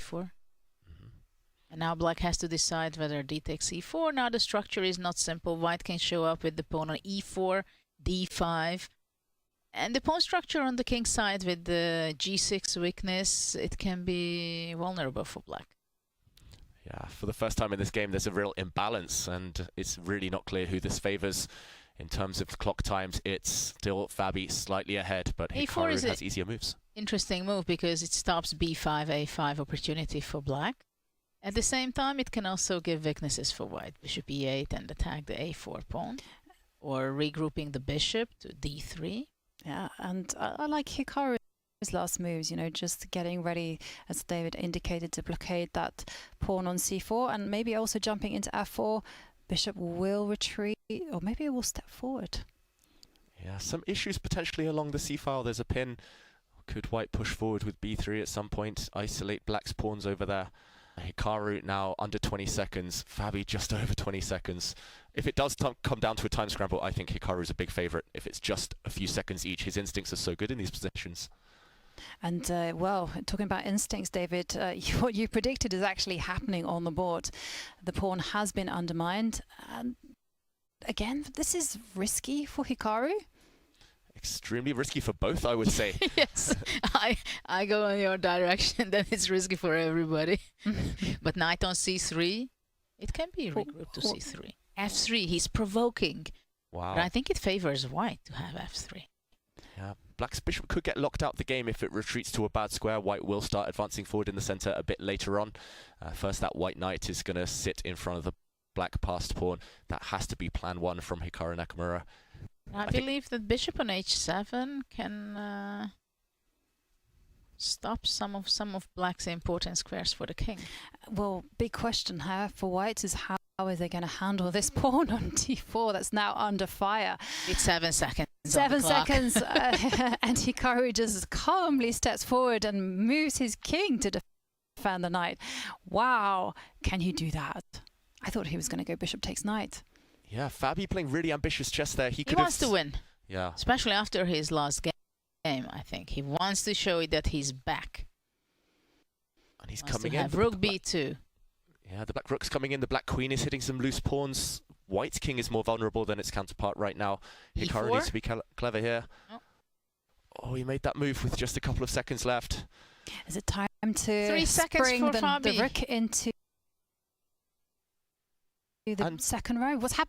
d4. And now black has to decide whether d takes e4. Now the structure is not simple. White can show up with the pawn on e4, d5. And the pawn structure on the king side with the g6 weakness, it can be vulnerable for black. Yeah, for the first time in this game, there's a real imbalance, and it's really not clear who this favors. In terms of clock times, it's still Fabi slightly ahead, but Hikaru has easier moves. Interesting move because it stops b5, a5 opportunity for black. At the same time, it can also give weaknesses for white. Bishop e8 and attack the a4 pawn, or regrouping the bishop to d3. Yeah, and I like Hikaru's last moves, you know, just getting ready, as David indicated, to blockade that pawn on c4, and maybe also jumping into f4. Bishop will retreat, or maybe it will step forward. Yeah, some issues potentially along the c-file. There's a pin. Could white push forward with b3 at some point, isolate black's pawns over there? Hikaru now under 20 seconds, Fabi just over 20 seconds. If it does come down to a time scramble, I think Hikaru is a big favourite. If it's just a few seconds each, his instincts are so good in these positions. And well, talking about instincts, David, what you predicted is actually happening on the board. The pawn has been undermined. And again, this is risky for Hikaru. Extremely risky for both, I would say. Yes, I go in your direction, then it's risky for everybody. But knight on c3, it can be regrouped to c3. f3, he's provoking. Wow. But I think it favors white to have f3. Yeah, black's bishop could get locked out the game if it retreats to a bad square. White will start advancing forward in the centre a bit later on. First, that white knight is going to sit in front of the black passed pawn. That has to be plan one from Hikaru Nakamura. I believe that bishop on h7 can stop some of black's important squares for the king. Well, big question here for white is how are they going to handle this pawn on d4 that's now under fire? It's 7 seconds. 7 seconds, and Hikaru just calmly steps forward and moves his king to defend the knight. Wow, can you do that? I thought he was going to go bishop takes knight. Yeah, Fabi playing really ambitious chess there. He wants to win. Yeah. Especially after his last game, I think. He wants to show it that he's back. And he's coming in. Have rook b2. Yeah, the black rook's coming in. The black queen is hitting some loose pawns. White's king is more vulnerable than its counterpart right now. Hikaru needs to be clever here. Oh, he made that move with just a couple of seconds left. Is it time to 3 seconds bring for the rook into the second row? What's happening?